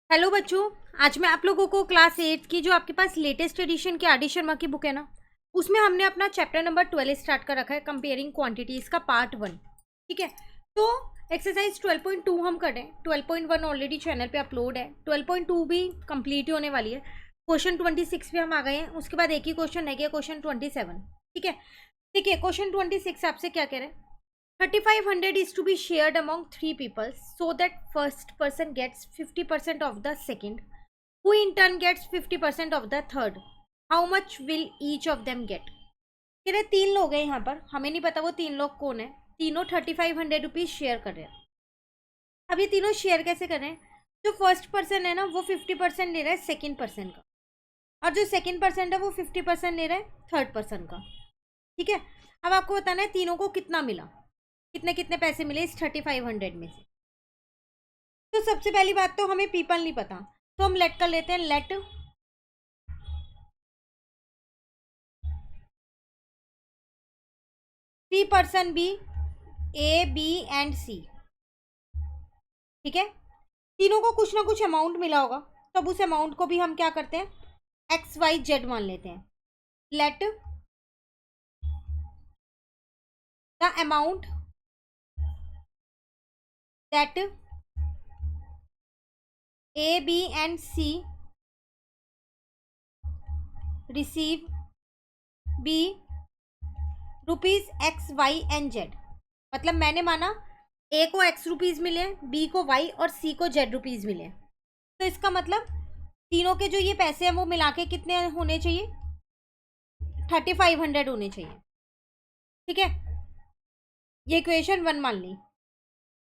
Hello बच्चों। आज मैं आप लोगों को क्लास 8 की जो आपके पास लेटेस्ट एडिशन की आर डी शर्मा की बुक है ना, उसमें हमने अपना चैप्टर नंबर 12 स्टार्ट कर रखा है, कंपेयरिंग क्वांटिटीज का पार्ट 1। ठीक है, तो एक्सरसाइज 12.2 हम करें। 12.1 ऑलरेडी चैनल पे अपलोड है, 12.2 भी कंप्लीट ही होने वाली है। क्वेश्चन 26 पे हम आ गए हैं, उसके बाद एक ही क्वेश्चन रह गया, क्वेश्चन 27। ठीक है, देखिए क्वेश्चन 26 आपसे क्या कह रहे हैं। 3500 is to be shared among 3 people so that first person gets 50% of the second, who in turn gets 50% of the third. How much will each of them get? कह रहे 3 लोग हैं यहाँ पर, हमें नहीं पता वो 3 लोग कौन है। तीनों 3500 रुपीज शेयर कर रहे हैं। अब ये तीनों शेयर कैसे कर रहे हैं? जो फर्स्ट पर्सन है ना वो 50% ले रहा है सेकेंड पर्सन का, और जो सेकेंड पर्सन है वो 50% ले रहा है थर्ड पर्सन का। ठीक है, अब आपको बताना है तीनों को कितना मिला, कितने कितने पैसे मिले इस 3500 में से। तो सबसे पहली बात तो हमें पीपल नहीं पता, तो हम लेट कर लेते हैं। Let 3 person B, A B and C. ठीक है, तीनों को कुछ ना कुछ अमाउंट मिला होगा, तो अब उस अमाउंट को भी हम क्या करते हैं, एक्स वाई जेड मान लेते हैं। Let the amount that A B and C receive be rupees X Y and Z. मतलब मैंने माना ए को एक्स रुपीज मिले, बी को वाई और सी को जेड रुपीज मिले, तो इसका मतलब तीनों के जो ये पैसे हैं वो मिला के कितने होने चाहिए, 3500 होने चाहिए। ठीक है, ये इक्वेशन 1 मान ली।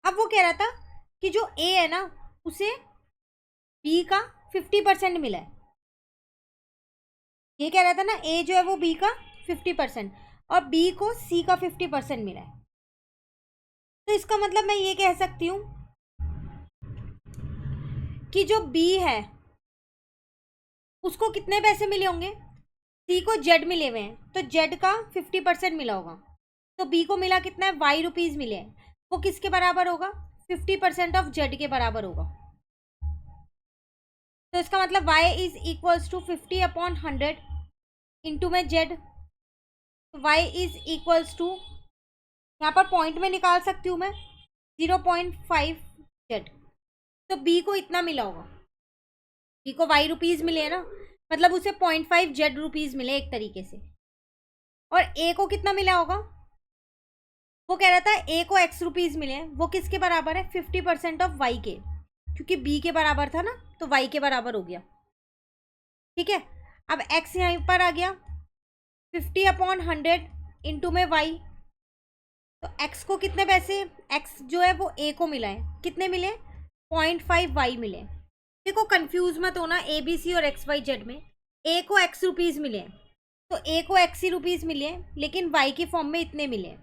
अब वो कह रहा था कि जो ए है ना उसे बी का 50% मिला है। ये कह रहा था ना, ए जो है वो बी का 50% और बी को सी का 50% मिला है। तो इसका मतलब मैं ये कह सकती हूँ कि जो बी है उसको कितने पैसे मिले होंगे, सी को जेड मिले हुए हैं तो जेड का 50% मिला होगा, तो बी को मिला कितना है, वाई रुपीज मिले हैं। वो किसके बराबर होगा, 50% ऑफ जेड के बराबर होगा। तो इसका मतलब y is equals to 50/100 into में Z. y is equals to, यहाँ पर पॉइंट में निकाल सकती हूँ मैं, 0.5 जेड। तो b को इतना मिला होगा, b को y रुपीज मिले हैं ना, मतलब उसे 0.5 जेड रुपीज मिले एक तरीके से। और a को कितना मिला होगा, वो कह रहा था a को x रुपीज मिले हैं, वो किसके बराबर है, 50% ऑफ y के, क्योंकि b के बराबर था ना तो y के बराबर हो गया। ठीक है, अब x यहाँ पर आ गया 50/100 इंटू में y, तो x को कितने पैसे, x जो है वो a को मिला है, कितने मिले, 0.5 y मिले। देखो कंफ्यूज मत होना ए बी सी और एक्स वाई जेड में। a को x रुपीज मिले हैं तो a को x ही रुपीज मिले हैं, लेकिन y की फॉर्म में इतने मिले हैं।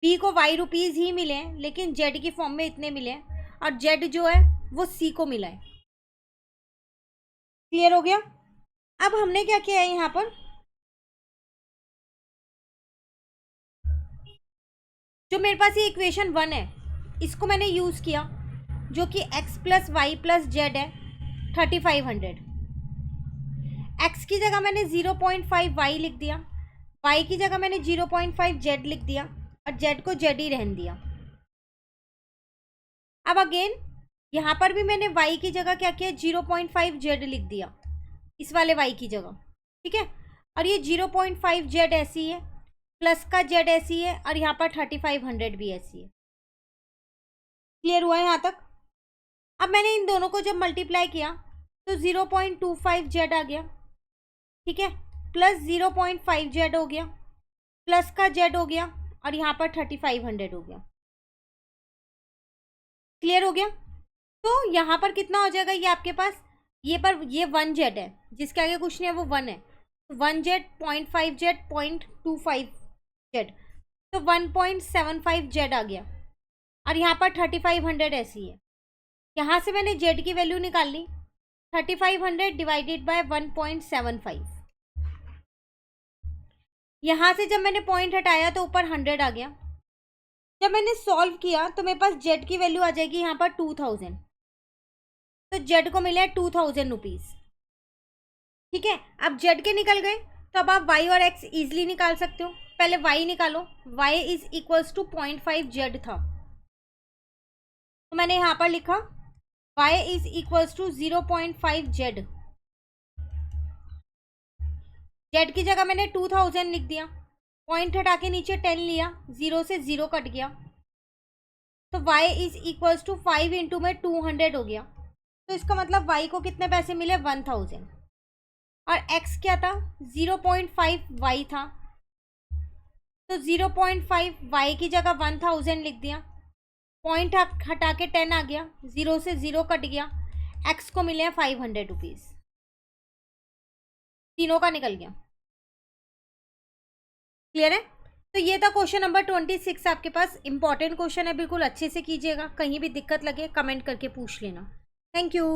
b को y रुपीज ही मिले हैं लेकिन z की फॉर्म में इतने मिले हैं, और z जो है वो c को मिला है। क्लियर हो गया? अब हमने क्या किया है यहाँ पर, जो मेरे पास ये इक्वेशन 1 है इसको मैंने यूज किया, जो कि x plus Y plus Z है 3500। x की जगह मैंने 0.5 y लिख दिया, y की जगह मैंने 0.5 z लिख दिया, और z को z ही रहने दिया। अब अगेन यहाँ पर भी मैंने y की जगह क्या किया, 0.5 z लिख दिया इस वाले y की जगह। ठीक है, और ये 0.5 z ऐसी है, प्लस का z ऐसी है, और यहाँ पर 3500 भी ऐसी है। क्लियर हुआ है यहाँ तक? अब मैंने इन दोनों को जब मल्टीप्लाई किया तो 0.25 z आ गया। ठीक है, प्लस 0.5 z हो गया, प्लस का z हो गया, और यहाँ पर 3500 हो गया। क्लियर हो गया? तो यहाँ पर कितना हो जाएगा, ये आपके पास ये पर ये 1 z है, जिसके आगे कुछ नहीं है वो 1 है, 1 z 0.5 z 0.25 z, तो 1.75 z आ गया, और यहाँ पर 3500 ऐसी है। यहाँ से मैंने z की वैल्यू निकाल ली, 3500 डिवाइडेड बाय 1.75। यहाँ से जब मैंने पॉइंट हटाया तो ऊपर 100 आ गया। जब मैंने सॉल्व किया तो मेरे पास z की वैल्यू आ जाएगी यहाँ पर 2000। तो जेड को मिले 2000 रुपीज़। ठीक है, अब जेड के निकल गए तो अब आप वाई और एक्स इजिली निकाल सकते हो। पहले वाई निकालो, Y is equals to 0.5 Z था, तो मैंने यहाँ पर लिखा y is equals to 0.5 Z. Z की जगह मैंने 2000 लिख दिया, पॉइंट हटा के नीचे 10 लिया, 0 से 0 कट गया, तो y is equals to 5 into में 200 हो गया। तो इसका मतलब y को कितने पैसे मिले 1000। और x क्या था 0.5 y था, तो 0.5 y की जगह 1000 लिख दिया, पॉइंट हटा के 10 आ गया, 0 से 0 कट गया, x को मिले हैं 500 रुपीज़। तीनों का निकल गया। क्लियर है? तो ये था क्वेश्चन नंबर 26 आपके पास। इंपॉर्टेंट क्वेश्चन है, बिल्कुल अच्छे से कीजिएगा। कहीं भी दिक्कत लगे कमेंट करके पूछ लेना। Thank you.